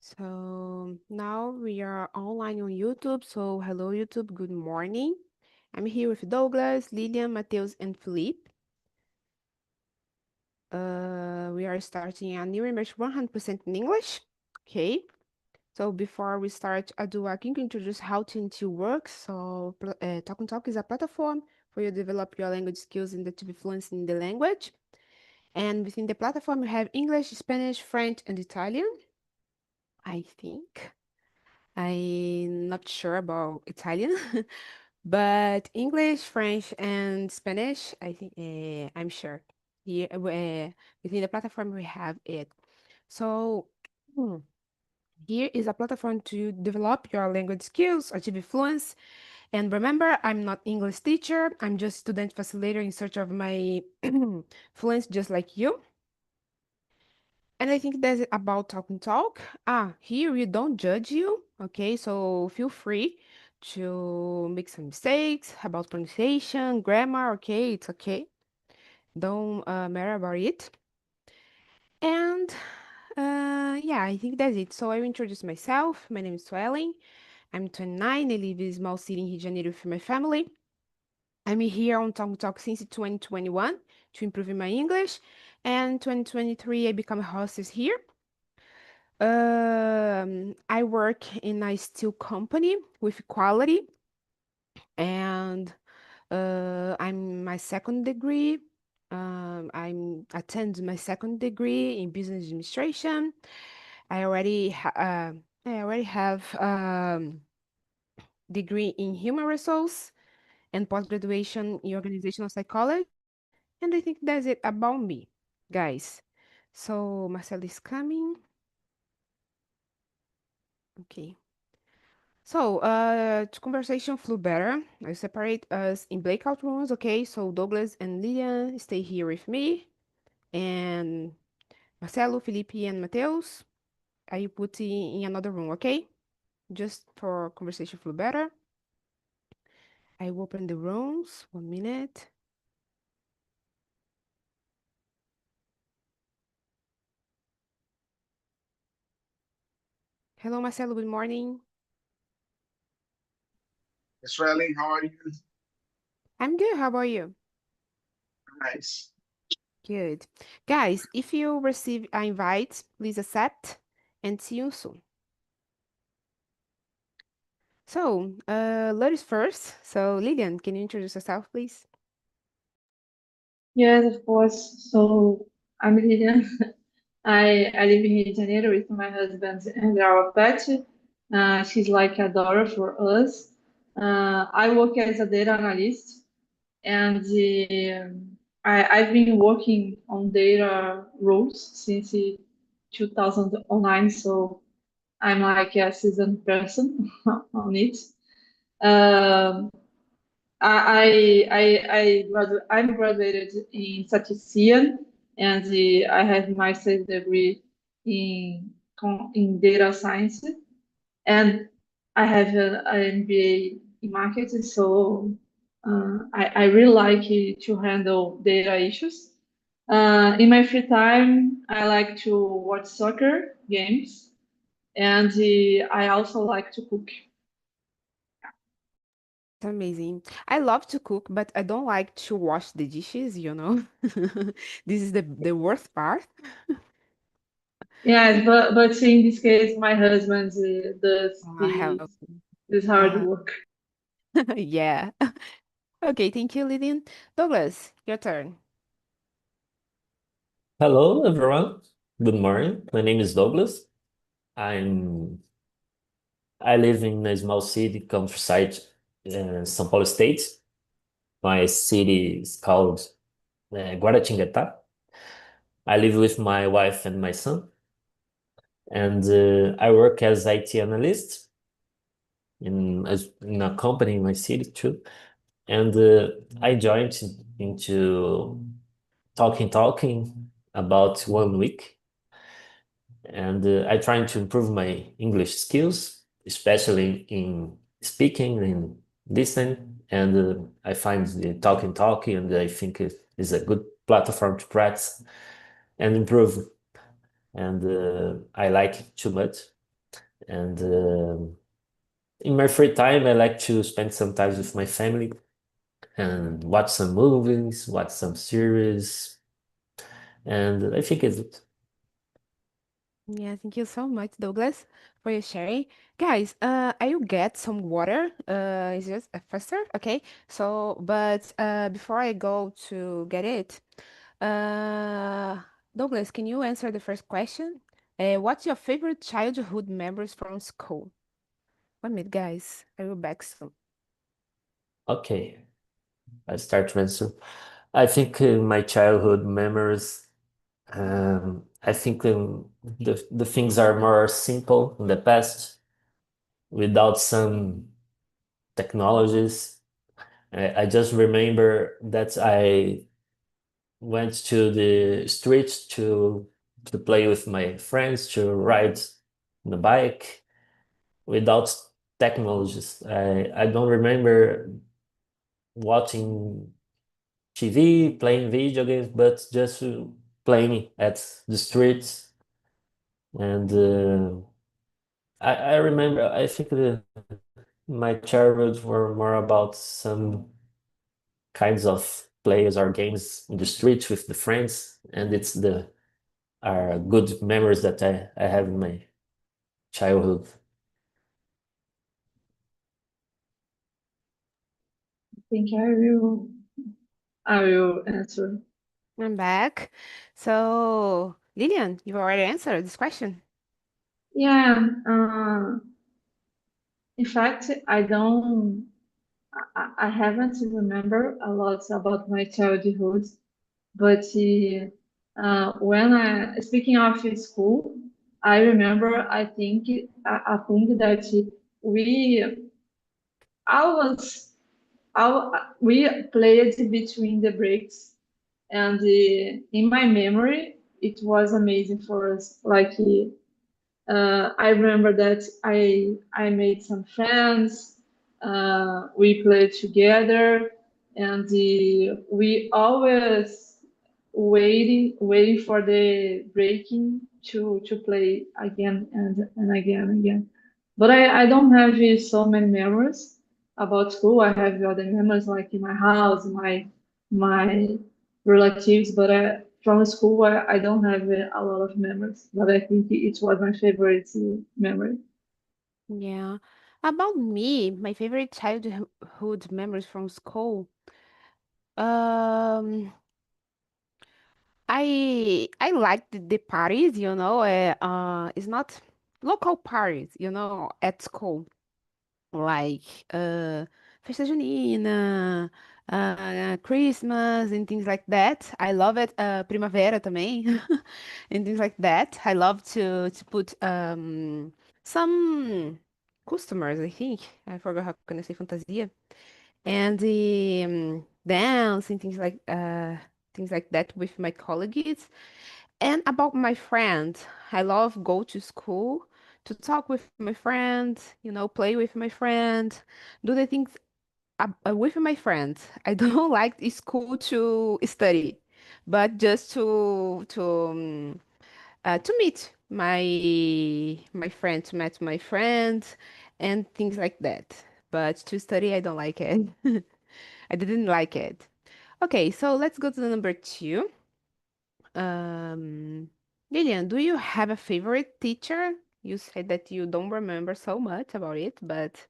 So now we are online on YouTube. So hello YouTube, good morning. I'm here with Douglas, Lilian, Mateus, and Felipe. We are starting a new immersion 100% in English. Okay. So before we start, I do a quick introduce how TNT works. So Talk and Talk is a platform for you to develop your language skills and to be fluent in the language. And within the platform, we have English, Spanish, French, and Italian. I think. I'm not sure about Italian, but English, French, and Spanish, I think I'm sure. Here, within the platform, we have it. So hmm, here is a platform to develop your language skills, achieve fluence. And remember, I'm not English teacher. I'm just student facilitator in search of my fluence, just like you. And I think that's it about talk and talk. Here we don't judge you, okay? So feel free to make some mistakes about pronunciation, grammar, okay? It's okay. Don't matter about it. And yeah, I think that's it. So I will introduce myself. My name is Suelen. I'm 29. I live in a small city in Rio de Janeiro with my family. I'm here on Talk and Talk since 2021 to improve my English. And 2023, I become a hostess here. I work in a steel company with quality, and I'm my second degree. I'm attend my second degree in business administration. I already ha I already have degree in human resource and post-graduation in organizational psychology. And I think that's it about me, guys. So Marcel is coming. Okay. So, to conversation flew better. I separate us in breakout rooms, okay? So Douglas and Lilian stay here with me, and Marcelo, Felipe, and Mateus, I put in another room, okay? Just for conversation flew better. I will open the rooms. 1 minute. Hello, Marcelo. Good morning. Australian, how are you? I'm good. How about you? Nice. Good. Guys, if you receive an invite, please accept and see you soon. So, ladies first. So, Lilian, can you introduce yourself, please? Yes, of course. So I'm Lilian. I live in Rio de Janeiro with my husband and our pet. She's like a daughter for us. I work as a data analyst, and I've been working on data roles since 2009. So I'm like a seasoned person on it. Um, I'm graduated in statistician, and I have master's degree in data science, and I have an MBA in marketing. So I really like to handle data issues. In my free time, I like to watch soccer games, and I also like to cook. It's amazing. I love to cook, but I don't like to wash the dishes, you know. This is the worst part. Yes, but in this case, my husband does Help. this hard Uh, work. yeah. Okay, thank you, Lilian. Douglas, your turn. Hello, everyone. Good morning. My name is Douglas. I'm I live in a small city, countryside, São Paulo State. My city is called Guaratinguetá. I live with my wife and my son, and I work as IT analyst in a company in my city too. And I joined into talking about 1 week. And I trying to improve my English skills, especially in speaking and listening. And I find the talking, and I think it is a good platform to practice and improve. And I like it too much. And in my free time, I like to spend some time with my family and watch some movies, watch some series, and I think it's it. Yeah, thank you so much, Douglas, for your sharing. Guys, I will get some water. It's just faster, okay? So, but before I go to get it, uh, Douglas, can you answer the first question? What's your favorite childhood memories from school? 1 minute, guys. I will back soon. Okay, I start to answer. I think my childhood memories, I think the things are more simple in the past without some technologies. I just remember that I went to the streets to play with my friends, to ride on the bike without technologies. I don't remember watching TV, playing video games, but just playing at the streets. And I remember, I think my childhood were more about some kinds of plays or games in the streets with the friends, and it's the are good memories that I have in my childhood. I think I will answer. I'm back. So, Lilian, you already answered this question. Yeah, in fact, I haven't remember a lot about my childhood, but when speaking of school, I remember, I think that we, I was, we played between the breaks, and in my memory, it was amazing for us. Like I remember that I made some friends. We played together, and we always waiting for the breaking to play again and again. But I don't have so many memories about school. I have other memories like in my house, my relatives, but from school I don't have a lot of memories. But I think it was my favorite memory. Yeah. About me, my favorite childhood memories from school. Um, I like the parties, it's not local parties, at school, like uh, festa junina, Christmas and things like that. I love it. Primavera também, and things like that. I love to put some customers, I think. I forgot how can I say fantasia and dance and things like that with my colleagues. And about my friends, I love go to school to talk with my friends, play with my friends, do the things with my friends. I don't like school to study, but just to meet my friends, to meet my friends, and things like that. But to study, I don't like it. I didn't like it. Okay, so let's go to the number two. Um, Lilian, do you have a favorite teacher? You said that you don't remember so much about it, but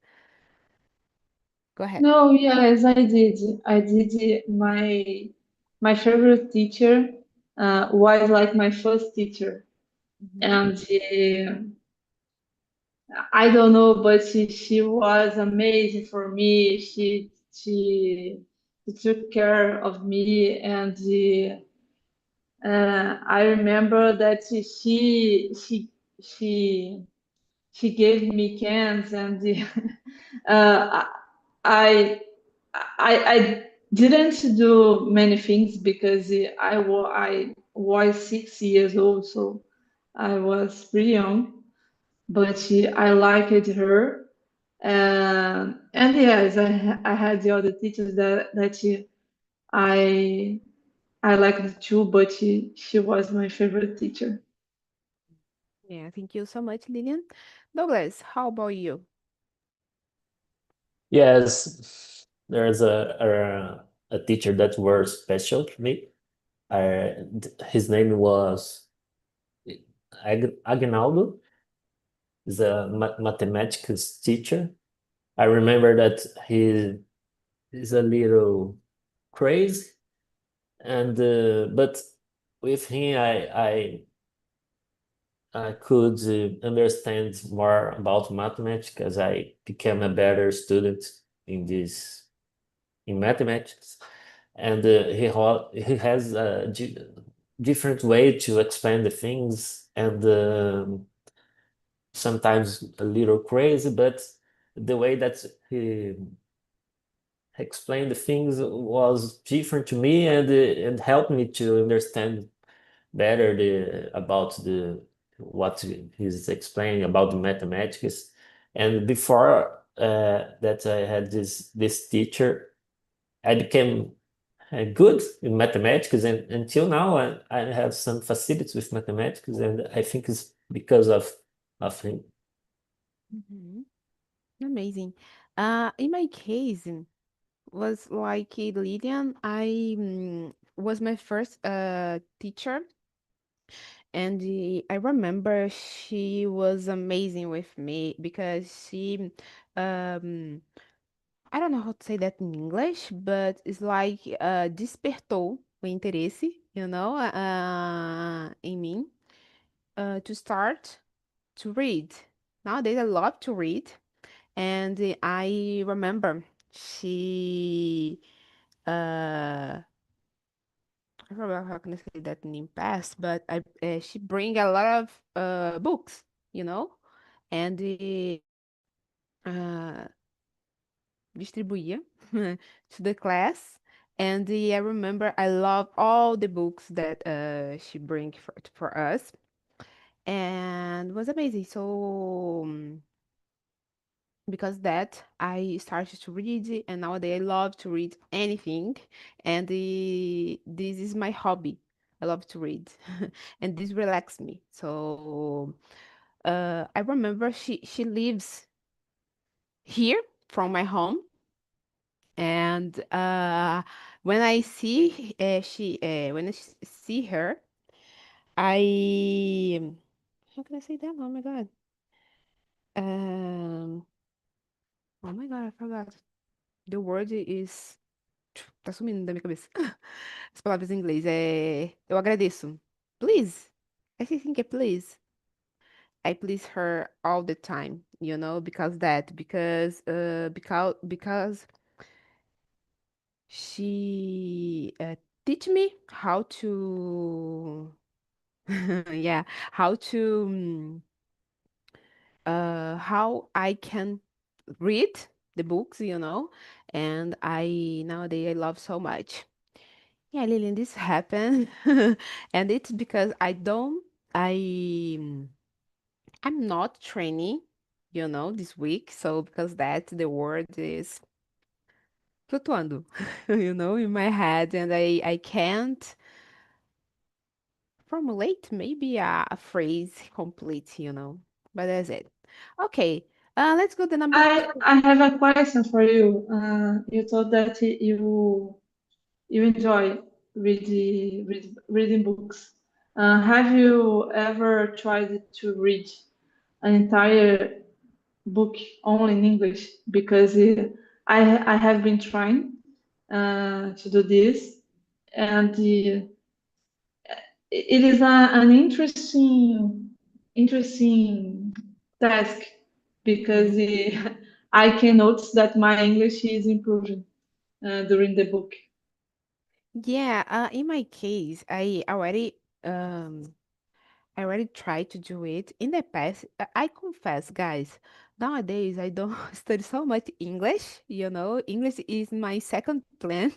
go ahead. No, yes, I did. I did. My favorite teacher was like my first teacher, Mhm. and I don't know, but she was amazing for me. She took care of me, and I remember that she she gave me cans, and uh, I I didn't do many things because I was 6 years old, so I was pretty young. But I liked her, and yes, I had the other teachers that I liked too, but she was my favorite teacher. Yeah, thank you so much, Lillian. Douglas, how about you? Yes, there's a teacher that was special to me. His name was Agnaldo. He's a mathematics teacher. I remember that he is a little crazy, and but with him, I could understand more about mathematics as I became a better student in this in mathematics, and he has a different way to explain the things, and sometimes a little crazy, but the way that he explained the things was different to me, and helped me to understand better the about the what he's explaining about the mathematics. And before that, I had this teacher. I became good in mathematics, and until now, I have some facilities with mathematics, and I think it's because of him. Mhm. Amazing. In my case, was like Lillian, I was my first teacher, and I remember she was amazing with me because she um I don't know how to say that in English, but it's like despertou o interesse, em mim, to start to read. Nowadays, I love to read, and I remember she, I remember how can I say that in past, but she bring a lot of books, you know, and uh, distribuía to the class. And I remember I love all the books that she bring for us, and it was amazing. So because that I started to read, and nowadays I love to read anything, and this is my hobby. I love to read, and this relax me. So I remember she lives here from my home, and when I see when see her, I how can I say that? Oh my God. Um, oh my God, I forgot. The word is tá sumindo da minha cabeça. As palavras em inglês eu agradeço. Please. I think é please. I please her all the time, because she teach me how to yeah, how to how I can read the books, and I nowadays I love so much. Yeah, Lillian, this happened, and it's because I I'm not training, this week, so because that the word is flutuando, in my head, and I can't formulate maybe a phrase complete, but that's it. Okay, let's go to number two. I have a question for you. You told that you enjoy reading books. Have you ever tried to read an entire book only in English? Because I have been trying to do this, and it is an interesting task because Mhm. I can notice that my English is improving during the book. Yeah, in my case, I already tried to do it in the past. I confess, guys, nowadays I don't study so much English, English is my second plan,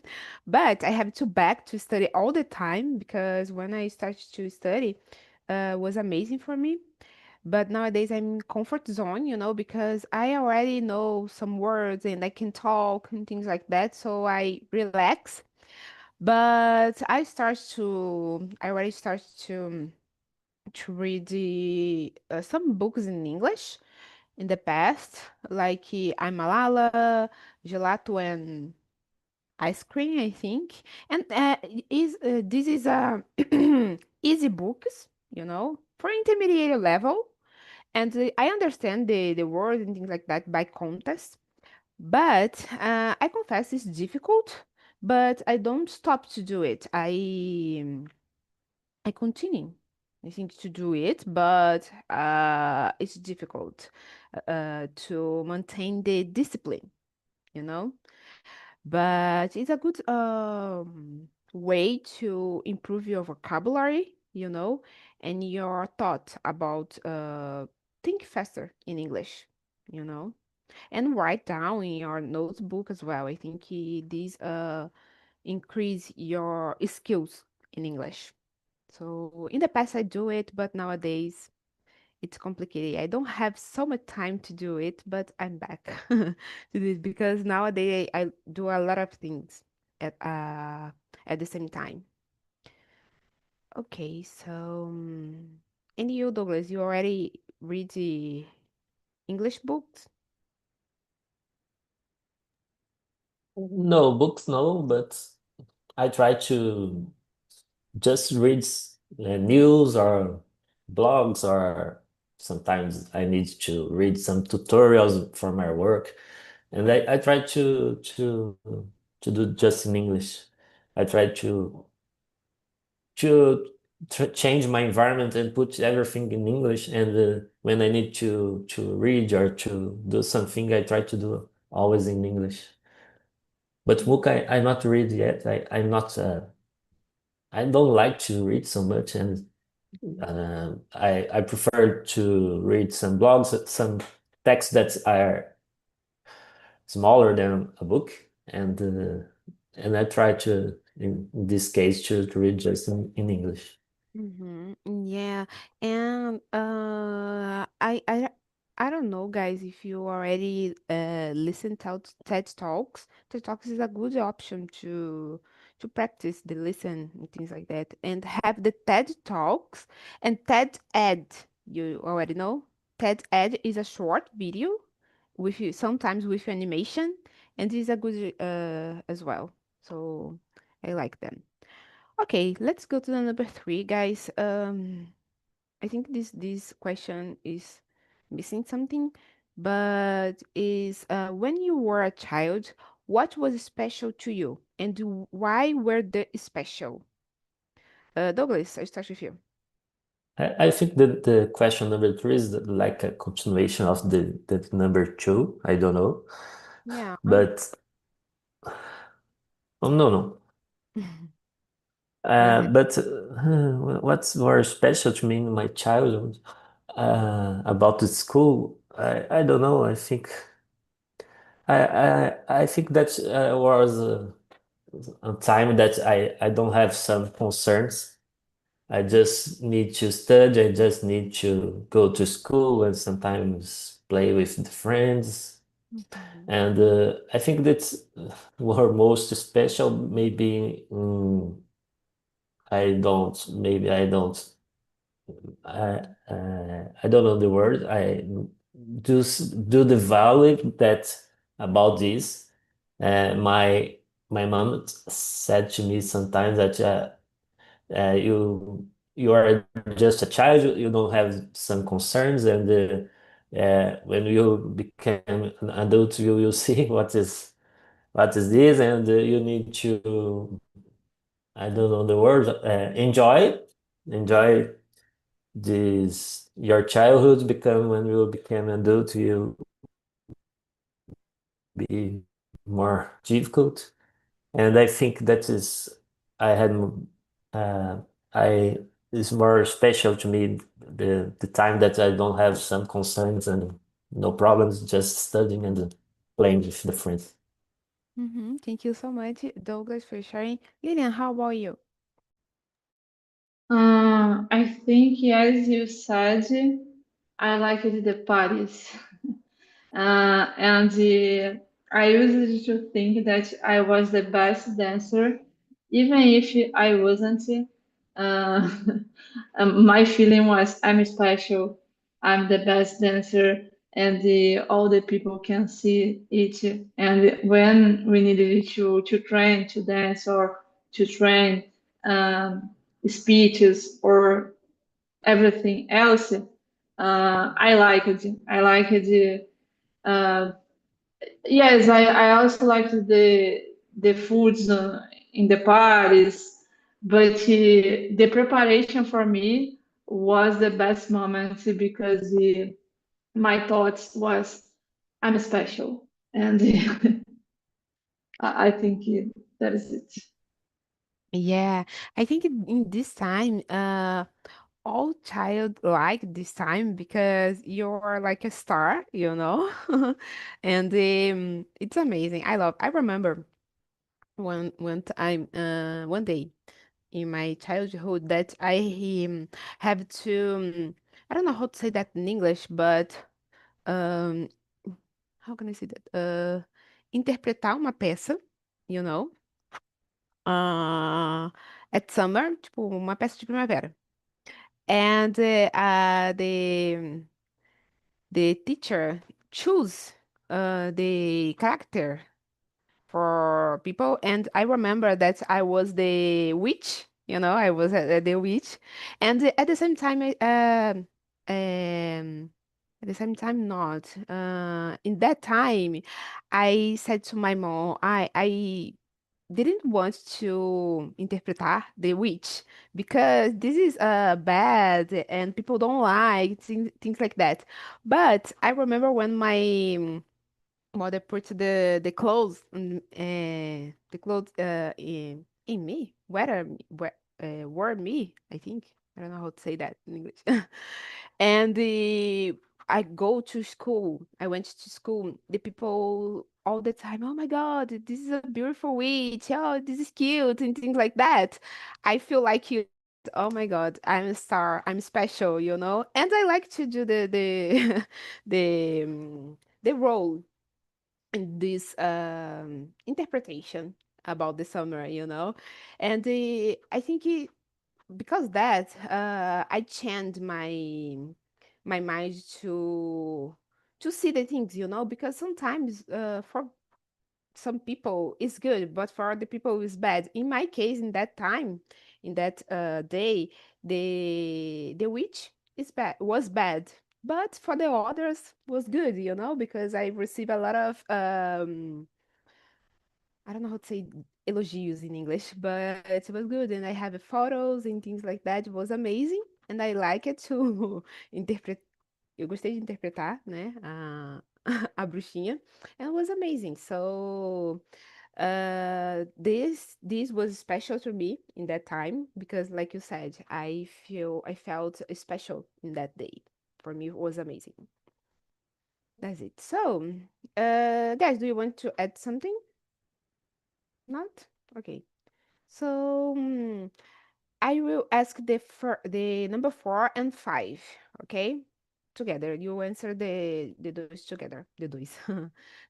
but I have to back to study all the time because when I started to study, was amazing for me. But nowadays I'm in comfort zone, because I already know some words and I can talk and things like that, so I relax. But I already start to to read some books in English in the past, like I'm Malala, Gelato, and ice cream, I think. And this is easy books, for intermediate level. And I understand the word and things like that by context. But I confess it's difficult, but I don't stop to do it. I continue. I think to do it, but it's difficult to maintain the discipline, you know. But it's a good way to improve your vocabulary, and your thought about think faster in English, you know, and write down in your notebook as well. I think these increase your skills in English. So in the past I do it, but nowadays it's complicated. I don't have so much time to do it, but I'm back to this because nowadays I do a lot of things at uh at the same time. Okay, so and you, Douglas, you already read the English books? No, books, no, but I try to just read news or blogs, or sometimes I need to read some tutorials for my work, and I try to do just in English. I try to change my environment and put everything in English. And when I need to read or to do something, I try to do always in English. But book, I not read yet. I'm not. I don't like to read so much, and I prefer to read some blogs, some texts that are smaller than a book, and I try to, in this case, to read just in English. Yeah, and I don't know, guys, if you already listen to TED Talks. TED Talks is a good option to practice the listen and things like that, and have the TED Talks and TED Ed. You already know. TED Ed is a short video sometimes with animation, and is a good as well. So I like them. Okay, let's go to the number three, guys. I think this question is missing something, but is when you were a child, what was special to you, and why were they special? Douglas, I start with you. I think that the question number three is like a continuation of the number two. I don't know, Yeah. but oh, no, no. Go ahead. But what's more special to me in my childhood about the school? I don't know. I think that was a time that I don't have some concerns. I just need to study. I just need to go to school and sometimes play with the friends. Mhm. And I think that's what most special. Maybe Maybe I don't. I don't know the word. I do the value that about this. My mom said to me sometimes that you are just a child. You don't have some concerns, and when you become an adult, you will see what is this, and you need to, I don't know the word, enjoy this your childhood, because when you become adult you be more difficult. And I think that is, I had uh, I is more special to me, the time that I don't have some concerns and no problems, just studying and playing with the friends. Thank you so much, Douglas, for sharing. Lilian, how about you? I think, as you said, I liked the parties. And I used to think that I was the best dancer, even if I wasn't. Uh, my feeling was I'm special, I'm the best dancer, and all the people can see it. And when we needed to train to dance or to train um, speeches or everything else, I liked it. I liked it. Yes, I also liked the foods in the parties, but the preparation for me was the best moment because my thoughts was I'm special, and I think that is it. Yeah, I think in this time, all child like this time because you're like a star, you know? And it's amazing. I remember one time, one day in my childhood that I have to, I don't know how to say that in English, but um, how can I say that? Interpretar uma peça, you know? At summer, tipo, uma peça de primavera. And the teacher choose the character for people, and I remember that I was the witch, you know, I was the witch, and at the same time, at the same time, not. In that time, I said to my mom, I didn't want to interpretar the witch because this is bad and people don't like things like that. But I remember when my mother put the clothes the clothes in me, wore me, I think. I don't know how to say that in English. And I go to school. I went to school. The people all the time, oh my God, this is a beautiful witch. Oh, this is cute and things like that. I feel like you. Oh my God, I'm a star. I'm special, you know. And I like to do the the role in this interpretation about the summer, you know. And I think because that I changed my mind to see the things, you know, because sometimes for some people it's good, but for other people it's bad. In my case, in that time, in that day, the witch is bad was bad, but for the others was good, you know, because I received a lot of I don't know how to say elogios in English, but it was good, and I have photos and things like that. It was amazing, and I like it to interpret. Eu gostei de interpretar, né, a bruxinha, and it was amazing. So, this was special to me in that time because, like you said, I felt special in that day. For me, it was amazing. That's it. So, guys, do you want to add something? Not? Okay. So, I will ask the number 4 and 5, okay? Together. You answer the dois together. The dois.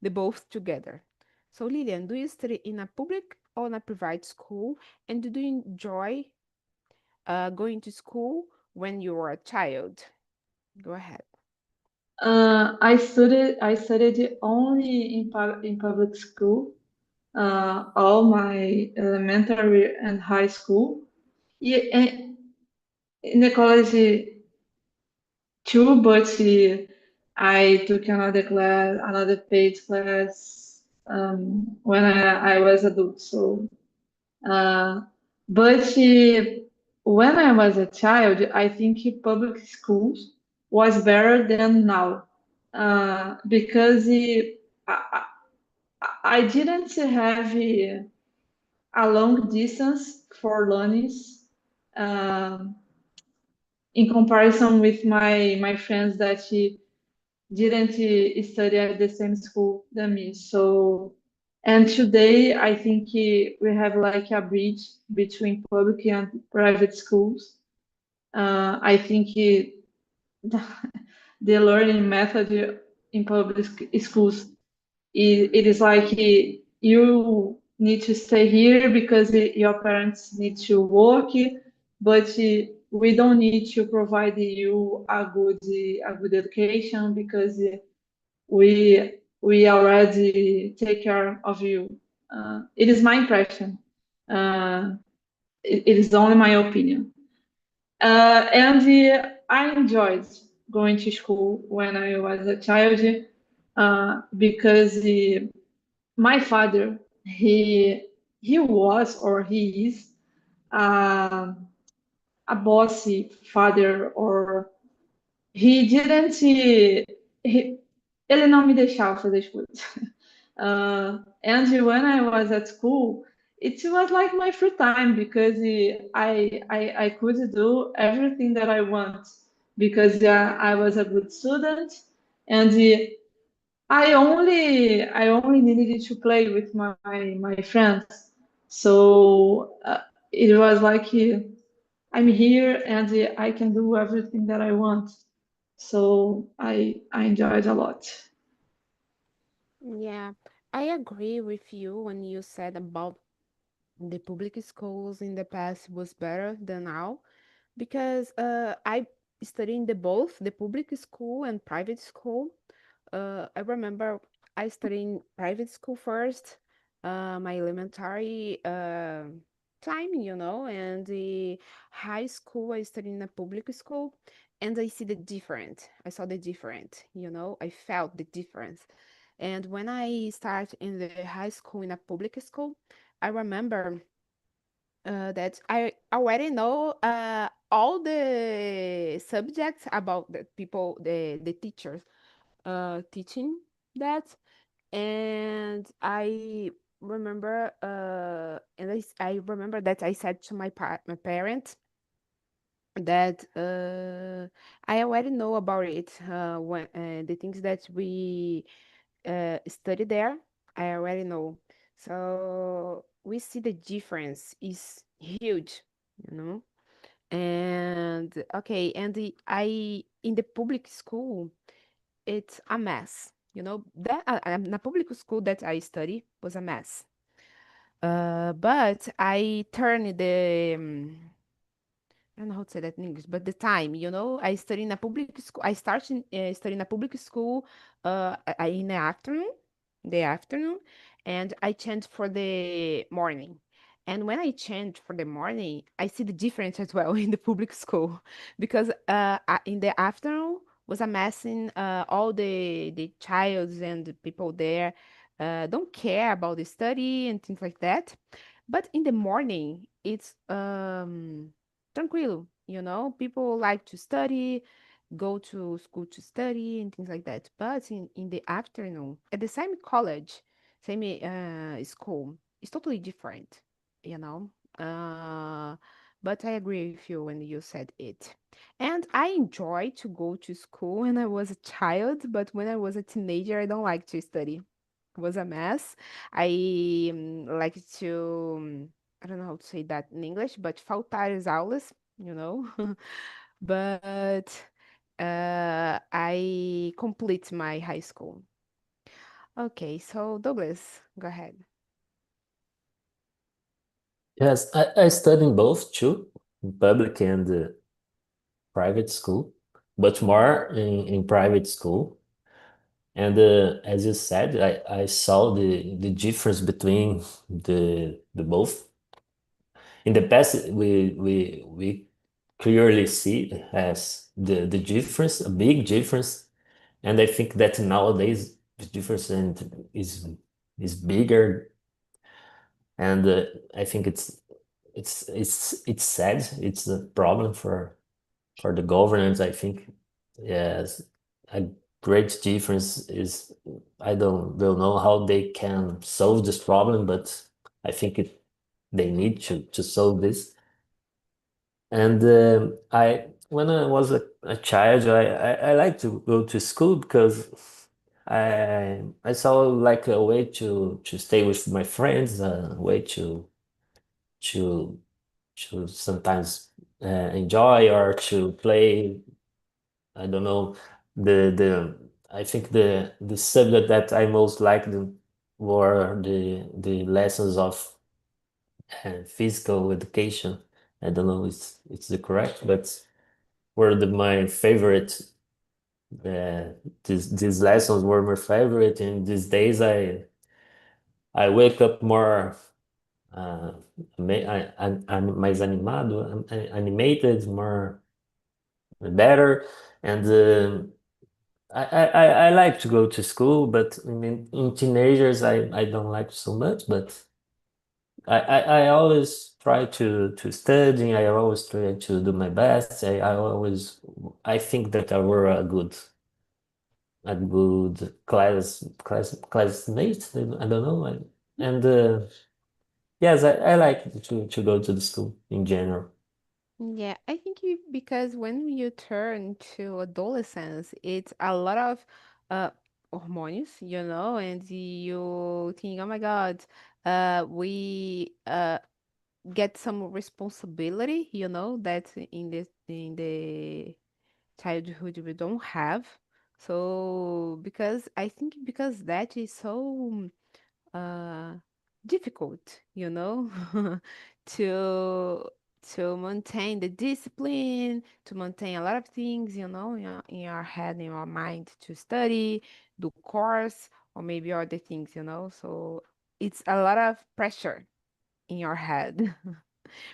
The both together. So, Lilian, do you study in a public or in a private school? And do you enjoy going to school when you were a child? Go ahead. I studied only in public school, all my elementary and high school. Yeah, and in the college too, but I took another class, another paid class when I was adult. So, uh, but when I was a child, I think public schools was better than now, because I, I didn't have a long distance for learning. Um, in comparison with my friends that didn't study at the same school than me. So, and today I think we have like a bridge between public and private schools. I think the learning method in public schools it is like you need to stay here because your parents need to work, but we don't need to provide you a good education because we already take care of you. It is my impression. It is only my opinion. And I enjoyed going to school when I was a child because my father he was or he is uh, a bossy father, or he didn't ele não me deixava fazer as coisas. And when I was at school, it was like my free time because I could do everything that I want because I was a good student, and I only needed to play with my friends. So it was like I'm here and I can do everything that I want. So I enjoyed a lot. Yeah, I agree with you when you said about the public schools in the past was better than now, because I studied in the both the public school and private school. I remember I studied in private school first, my elementary time, and the high school I studied in a public school, and I see the different. I saw the different, I felt the difference. And when I start in the high school in a public school, I remember that I already know all the subjects about the people, the teachers teaching that. And I remember, I remember that I said to my parents that I already know about it. When the things that we study there, I already know. So we see the difference is huge, you know. And okay, and I in the public school, it's a mess. That the public school that I study was a mess. But I turned I don't know how to say that in English, but the time, I study in a public school. I started studying a public school in the afternoon, and I changed for the morning. And when I changed for the morning, I see the difference as well in the public school, because in the afternoon was a mess in all the childs and the people there don't care about the study and things like that. But in the morning, it's tranquilo, people like to study, go to school to study and things like that. But in the afternoon, at the same college, same school, it's totally different, you know. Uh, but I agree with you when you said it. And I enjoy to go to school when I was a child, but when I was a teenager, I don't like to study. It was a mess. I like to, I don't know how to say that in English, but faltar as aulas, you know. But I complete my high school. Okay, so Douglas, go ahead. Yes, I studied in both too, in public and private school, but more in private school. And as you said, I saw the difference between the both. In the past, we clearly see as the difference, a big difference, and I think that nowadays the difference is bigger, and I think it's sad. It's a problem for the governance. I think yes, a great difference is I don't know how they can solve this problem, but I think they need to solve this. And I when I was a child, I like to go to school because I saw like a way to stay with my friends, a way to sometimes enjoy or to play. I don't know the I think the subject that I most liked were the lessons of physical education I don't know if it's the correct, but were my favorite. These lessons were my favorite, and these days I wake up more uh, mais animado, animated, more better, and I like to go to school, but in teenagers I don't like so much, but I always try to study. I always try to do my best. I think that I were a good classmate. I don't know, and yes, I like to go to the school in general. Yeah, I think because when you turn to adolescence, it's a lot of uh hormones, and you think, oh my God, we get some responsibility, that in the childhood we don't have. So because that is so uh difficult, to maintain the discipline, to maintain a lot of things, in your head, in your mind, to study, do course, or maybe other things, so it's a lot of pressure in your head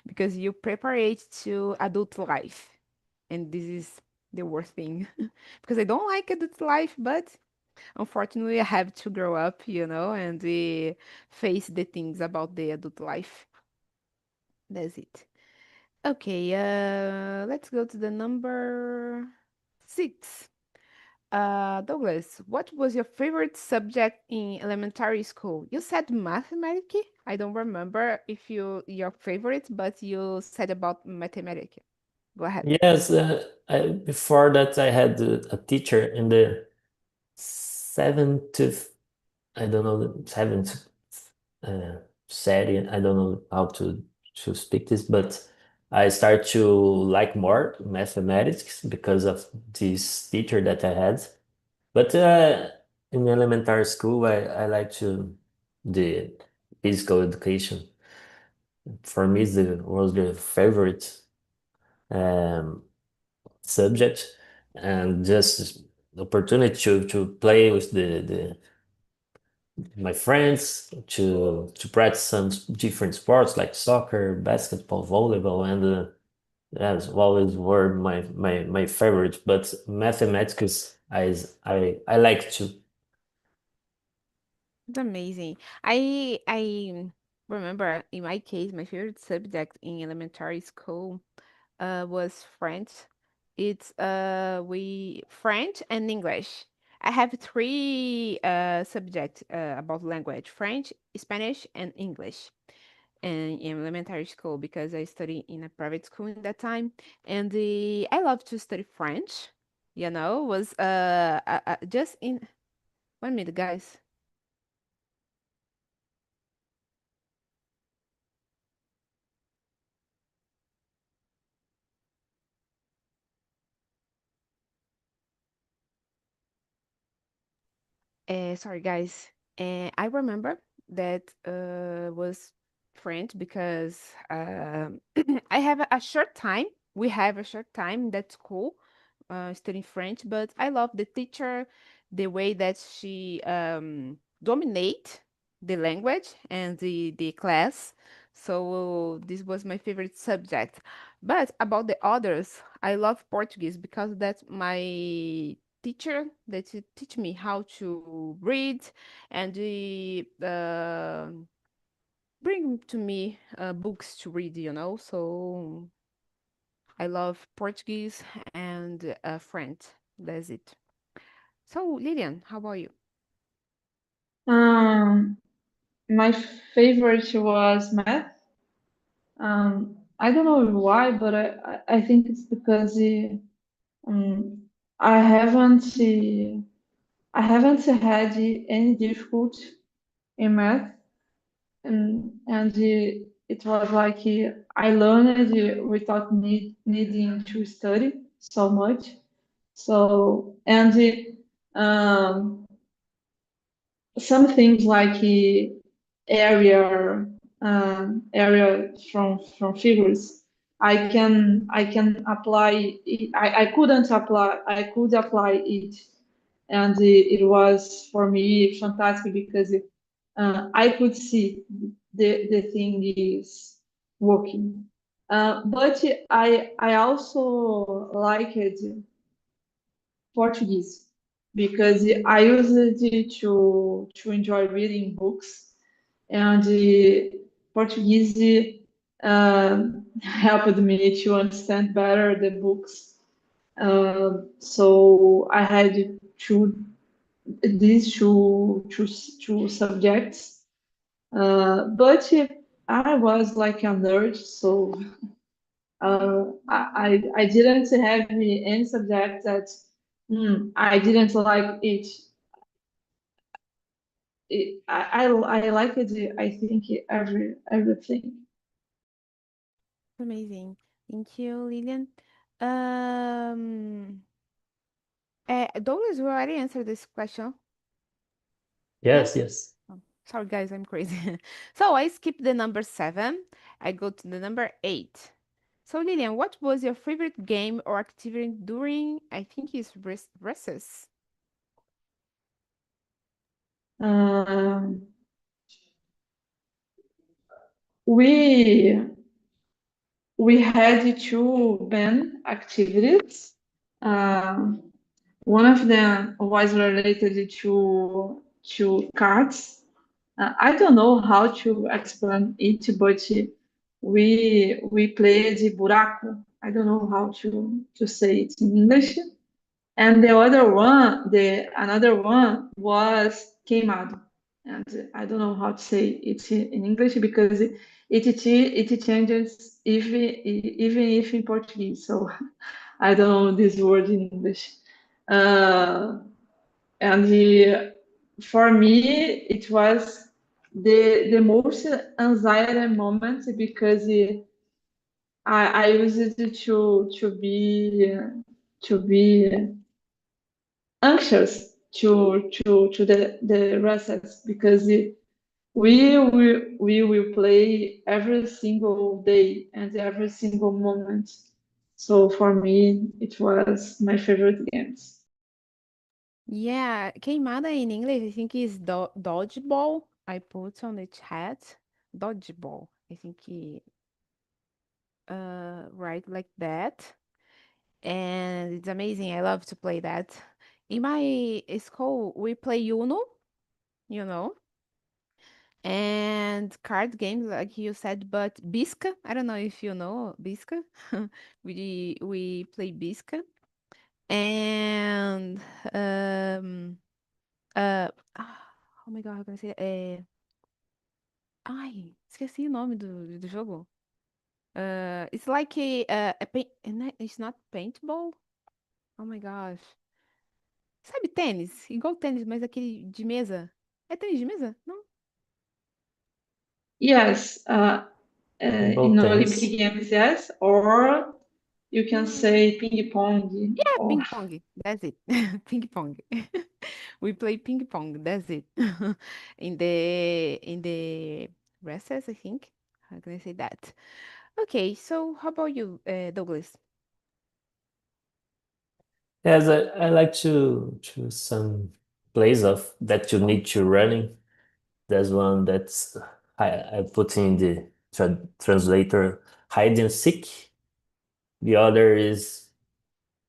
because you prepare it to adult life, and this is the worst thing because I don't like adult life, but unfortunately, I have to grow up, and face the things about the adult life. That's it. Okay, let's go to the number 6. Douglas, what was your favorite subject in elementary school? You said mathematics. I don't remember if your favorite, but you said about mathematics. Go ahead. Yes, before that I had a teacher in the seventh, I don't know, the seventh uh, setting. I don't know how to speak this, but I start to like more mathematics because of this teacher that I had. But in elementary school, I like to the physical education. For me, was the favorite um, subject, and just the opportunity to play with the my friends, to practice some different sports like soccer, basketball, volleyball, and that's always were my favorite. But mathematics, I like to. It's amazing. I remember in my case, my favorite subject in elementary school was French. It's we French and English. I have three subjects about language: French, Spanish, and English. And in elementary school because I studied in a private school in that time, and I love to study French. Was just in 1 minute, guys. Sorry, guys. I remember that was French because I have a short time. We have a short time in that school studying French, but I love the teacher, the way that she dominate the language and the class. So this was my favorite subject. But about the others, I love Portuguese because that's my teacher that teach me how to read, and bring to me books to read, so I love Portuguese and French. That's it. So Lilian, how about you? Um, my favorite was math. I don't know why, but I think it's because um, I haven't I haven't had any difficulty in math, and it was like I learned without needing to study so much. So and um, some things like area area from figures. I can apply it. I could apply it, and it was for me fantastic because I could see the thing is working. But I also liked Portuguese because I used it to enjoy reading books, and Portuguese helped me to understand better the books. So I had these two subjects, but I was like a nerd, so I didn't have any subject that I didn't like it. I liked it, I think everything. Amazing. Thank you, Lilian. Douglas, we already answered this question. Yes, yes. Oh, sorry, guys, I'm crazy. So I skip the number 7. I go to the number 8. So Lilian, what was your favorite game or activity during, I think it's recess? Um, we had two band activities. One of them was related to cards. I don't know how to explain it, but we played buraco. I don't know how to say it in English. And the another one was queimado. And I don't know how to say it in English because it changes even if in Portuguese. So I don't know this word in English. And for me, it was the most anxiety moment because I used it to be anxious to the recess because we will play every single day and every single moment. So for me, it was my favorite games. Yeah, queimada in English, I think is dodgeball. I put on the chat. Dodgeball. I think right like that. And it's amazing. I love to play that. In my school, we play Uno, you know, and card games, like you said, but Bisca. I don't know if you know Bisca. We play Bisca. And oh my God, how can I say that? Ai, esqueci o nome do jogo. It's like a paint, it's not paintball. Oh my gosh. Sabe tênis? Igual tênis, mas aquele de mesa. É tênis de mesa? Não? Yes, in Both Olympic tennis. Games, yes, or you can Yeah. say ping pong. Yeah, Or ping pong. That's it. Ping pong. We play ping pong. That's it. In the recess, I think. How can I say that? Okay, so how about you, Douglas? Yes, I like to choose some plays of that you need to running. There's one that's I put in the translator hide and seek. The other is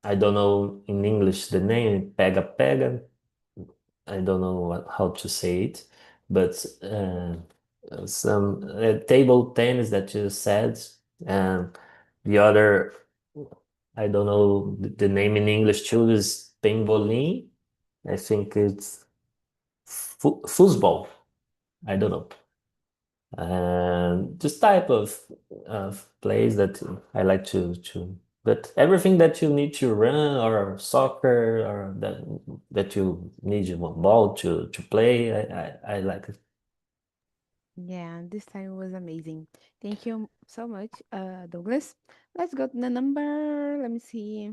I don't know in English the name pega pega. I don't know how to say it, but some table tennis that you said, and the other I don't know the name in English too is pembolim. I think it's foosball. I don't know. And this type of plays that I like to but everything that you need to run or soccer or that you need one ball to play, I like it. Yeah, this time was amazing. Thank you so much, Douglas. Let's go to the number. Let me see.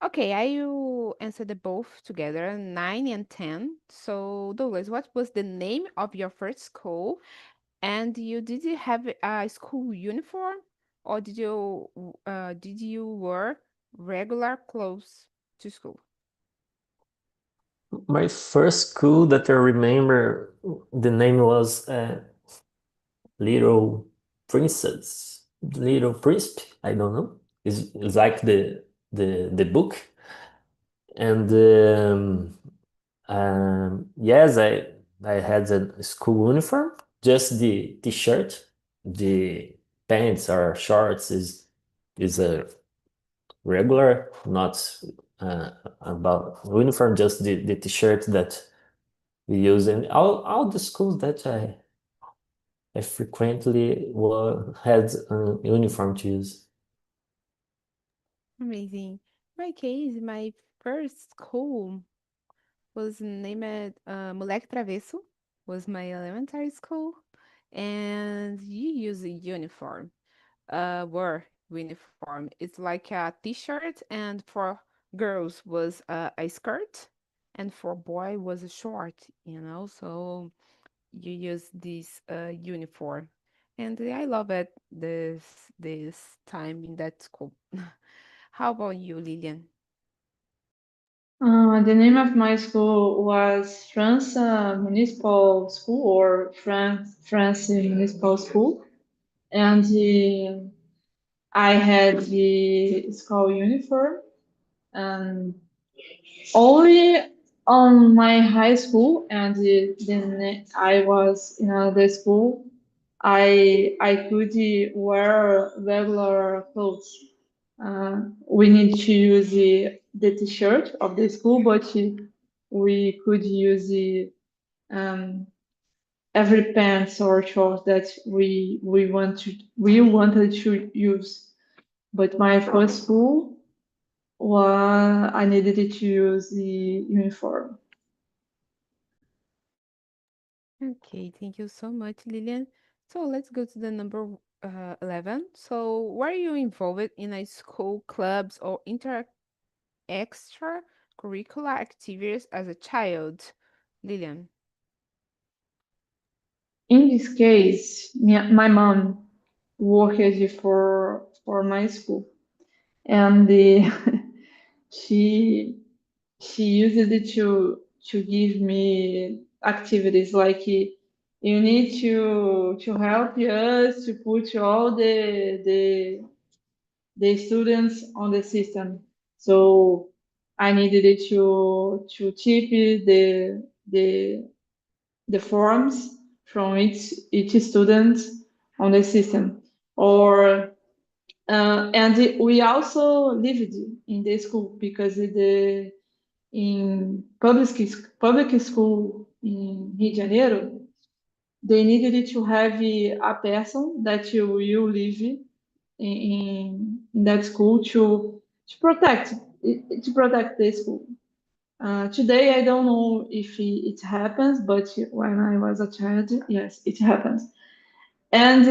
Okay, I will answer the both together, 9 and 10. So, Douglas, what was the name of your first school? And you did you have a school uniform or did you wear regular clothes to school? My first school that I remember, the name was Little Princess, Little Prince. I don't know. It's like the book, and yes, I had a school uniform, just the t-shirt, the pants or shorts is a regular, not about uniform, just the t-shirt that we use in all the schools that I frequently had a uniform to use. Amazing. My case, my first school was named Moleque Travesso, was my elementary school, and you use a uniform. Wear uniform. It's like a t-shirt, and for girls was a skirt, and for boy was a short. So you use this uniform, and I love it this time in that school. How about you, Lilian? The name of my school was France Municipal School or France Municipal School, and I had the school uniform. And only on my high school, and then I was in another school. I could wear regular clothes. We need to use the t-shirt of the school, but we could use um, every pants or shorts that we wanted to use. But my first school was I needed to use the uniform. Okay, thank you so much, Lilian. So let's go to the number 11. So were you involved in a school clubs or extracurricular activities as a child, Lilian? In this case, my mom worked for my school, and she she used it to give me activities like you need to help us to put all the students on the system. So I needed it to type the the forms from each student on the system. Or and we also lived in the school because in public school in Rio de Janeiro, they needed to have a person that you will live in that school to protect to protect the school. Today, I don't know if it happens, but when I was a child, yes, it happens. And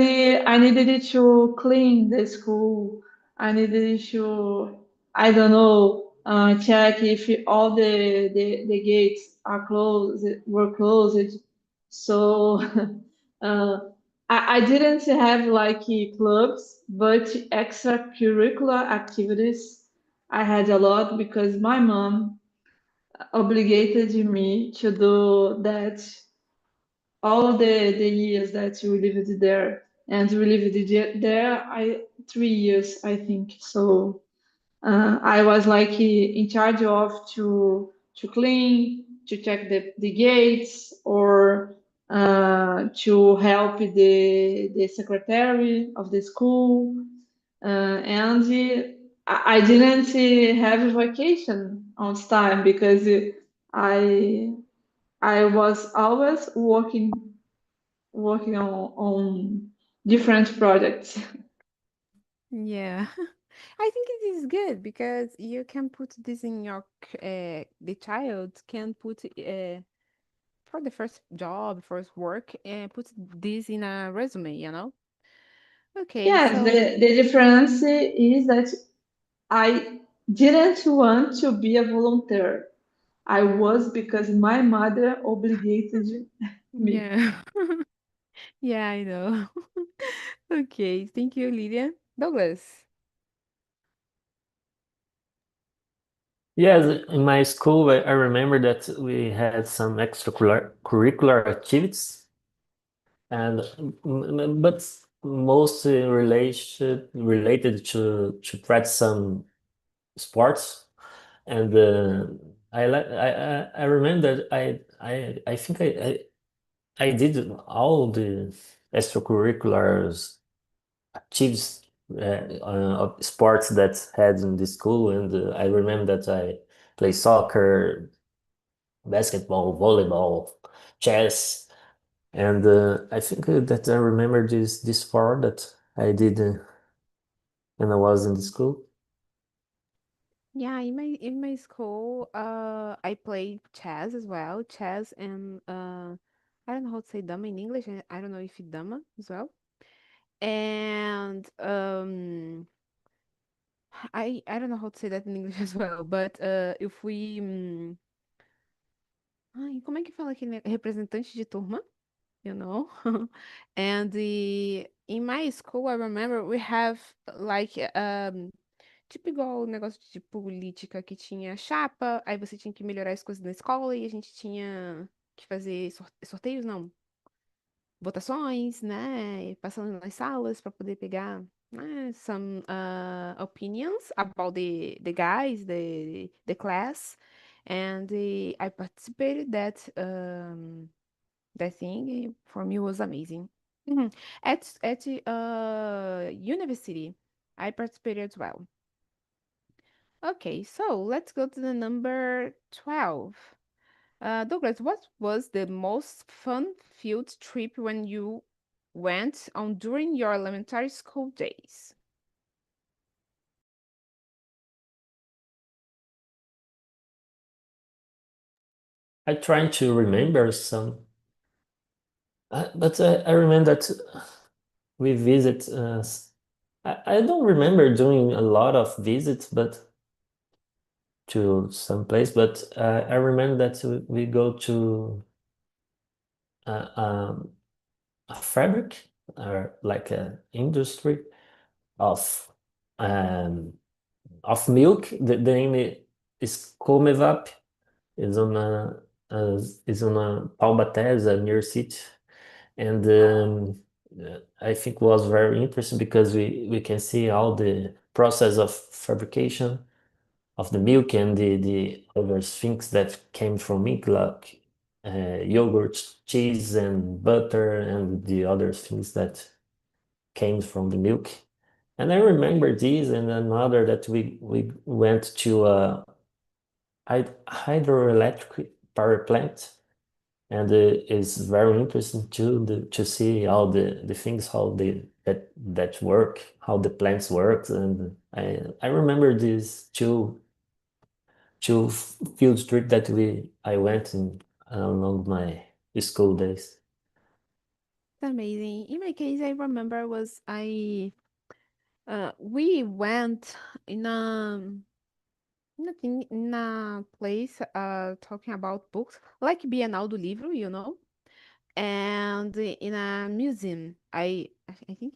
I needed it to clean the school. I needed it to, I don't know, check if all the gates are closed, were closed. So uh, I didn't have like clubs, but extracurricular activities I had a lot because my mom obligated me to do that all the years that we lived there. And we lived there 3 years, I think. So I was like in charge of to clean, to check the gates, or to help the secretary of the school. And I didn't have a vacation on time because I I was always working on different projects. Yeah, I think it is good because you can put this in the child can put for the first job, first work, and put this in a resume. Okay, Yes, so the difference is that I didn't want to be a volunteer. I was because my mother obligated me. yeah, yeah, I know. Okay, thank you, Lydia. Douglas. Yes, in my school, I remember that we had some extracurricular activities, and but mostly related to practice some sports. And I remember that I think I did all the extracurriculars activities of sports that had in the school, and I remember that I play soccer, basketball, volleyball, chess, and I think that I remember this sport that I did when I was in the school. Yeah, in my school, I played chess as well. Chess and I don't know how to say dama in English. And I don't know if dama as well. And I don't know how to say that in English as well. But if we ai, como é que fala aquele representante de turma? You know? And in my school, I remember we have like tipo igual o negócio de política que tinha chapa, aí você tinha que melhorar as coisas na escola e a gente tinha que fazer sorteios, não, votações, né? E passando nas salas para poder pegar, né, some opinions about the guys, the class. And I participated that thing. For me was amazing. Mhm. At university, I participated as well. Okay, so let's go to the number 12. Douglas, what was the most fun-filled trip when you went on during your elementary school days? I trying to remember some, but I remember that we visit. I don't remember doing a lot of visits, but to some place. But I remember that we go to uh, um, a fabric or like a industry of um, milk. The name is Comevap. It's on a is on a Taubaté, is a near city, and I think was very interesting because we can see all the process of fabrication of the milk and the other things that came from milk, like yogurt, cheese, and butter, and the other things that came from the milk. And I remember this and another that we went to a hydroelectric power plant, and it's very interesting too to see all the things how that work, how the plants work, and I remember these two field trip that I went in along my school days. It's amazing. In my case, I remember was we went in in a place talking about books, like Bienal do Livro, you know, and in a museum. I think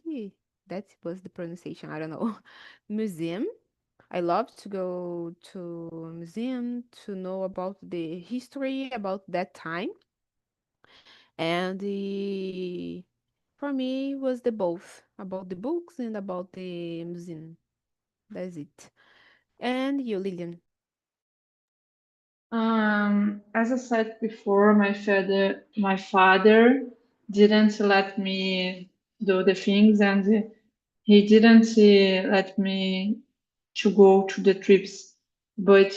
that was the pronunciation. I don't know. Museum. I love to go to a museum to know about the history about that time. And for me was the both about the books and about the museum. That's it. And you, Lillian. As I said before, my father didn't let me do the things, and he didn't let me to go to the trips. But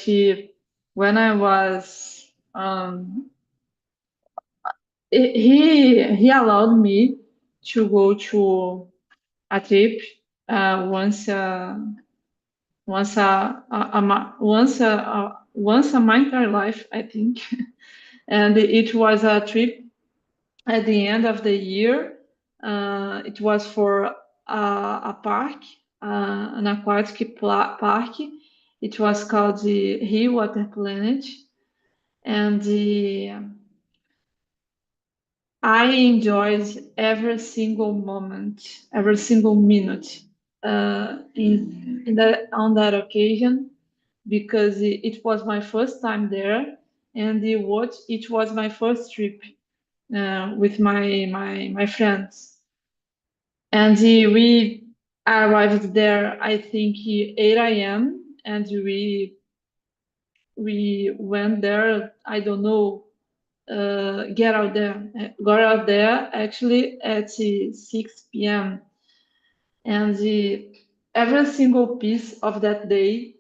when I was, he allowed me to go to a trip once once a my entire life, I think. And it was a trip at the end of the year. It was for a park, an aquatic park. It was called the Rio Water Planet, and I enjoyed every single moment, every single minute. on that occasion because it was my first time there, and it was my first trip with my friends. And we arrived there, I think, 8 a.m. and we went there. I don't know. Got out there actually at 6 p.m. And every single piece of that day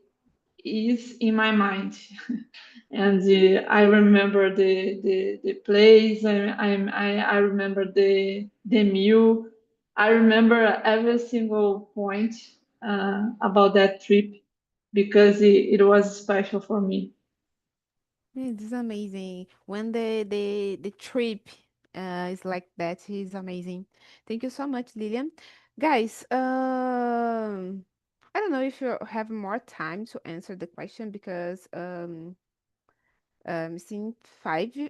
is in my mind. And I remember the place. I remember the meal. I remember every single point about that trip because it was special for me. Yeah, this is amazing. When the trip is like that, is amazing. Thank you so much, Lilian. Guys, I don't know if you have more time to answer the question because it's in 5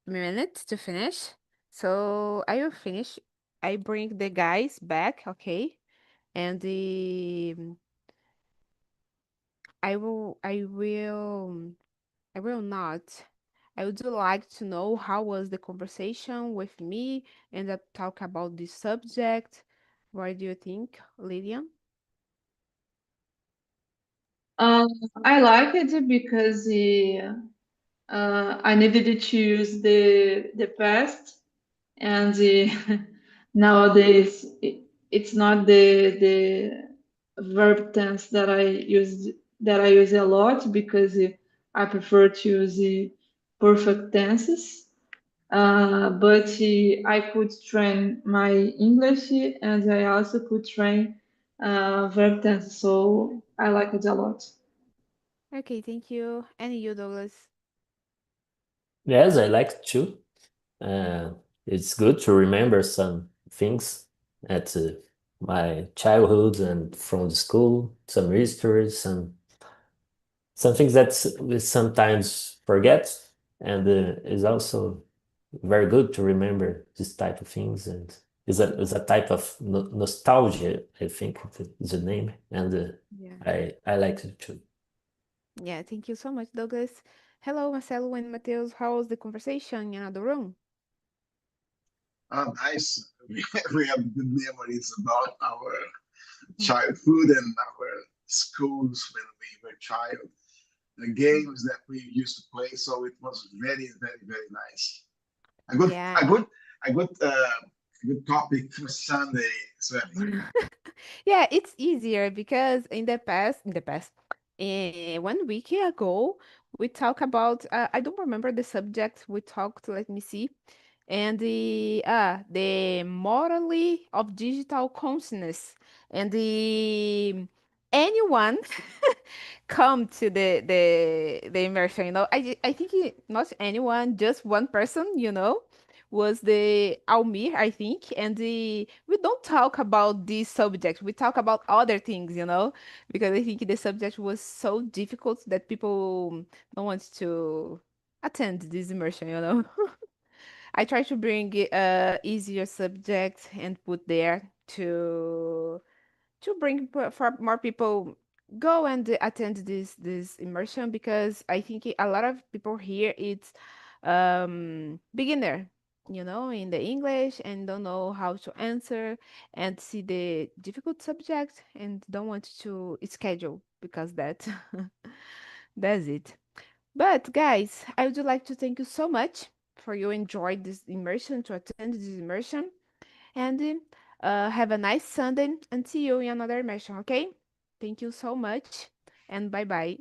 minutes to finish. So I will finish. I bring the guys back, okay? And I will not. I would like to know how was the conversation with me and talk about this subject. What do you think, Lilian? Um, I like it because I needed to use the past, and nowadays it's not the verb tense that I use a lot because I prefer to use the perfect tenses. But I could train my English and I also could train verb tense, so I like it a lot. Okay, thank you. And you, Douglas? Yes, I like to. Uh, it's good to remember some things at my childhood and from the school, some histories, some things that we sometimes forget, and it's also very good to remember this type of things, and is a type of nostalgia, I think is the name, and Yeah. I like it too. Yeah, thank you so much, Douglas. Hello, Marcelo and Mateus. How was the conversation in another room? Oh, nice. We have good memories about our Mhm. childhood and our schools when we were child. The games that we used to play. So it was very, very, very nice. A good, a Yeah. good, a good, a good topic for Sunday, Sven. Yeah, it's easier because in the past, 1 week ago, we talked about, I don't remember the subject we talked, let me see, and the morally of digital consciousness and the anyone come to the immersion, I think not anyone, just one person, was the Almir, I think, and we don't talk about this subject. We talk about other things, because I think the subject was so difficult that people don't want to attend this immersion. I try to bring easier subjects and put there to bring for more people go and attend this immersion because I think a lot of people here it's beginner, in the English and don't know how to answer and see the difficult subject and don't want to schedule because that that's it. But guys, I would like to thank you so much for you enjoyed this immersion to attend this immersion and have a nice Sunday and see you in another immersion, okay? Thank you so much and bye bye.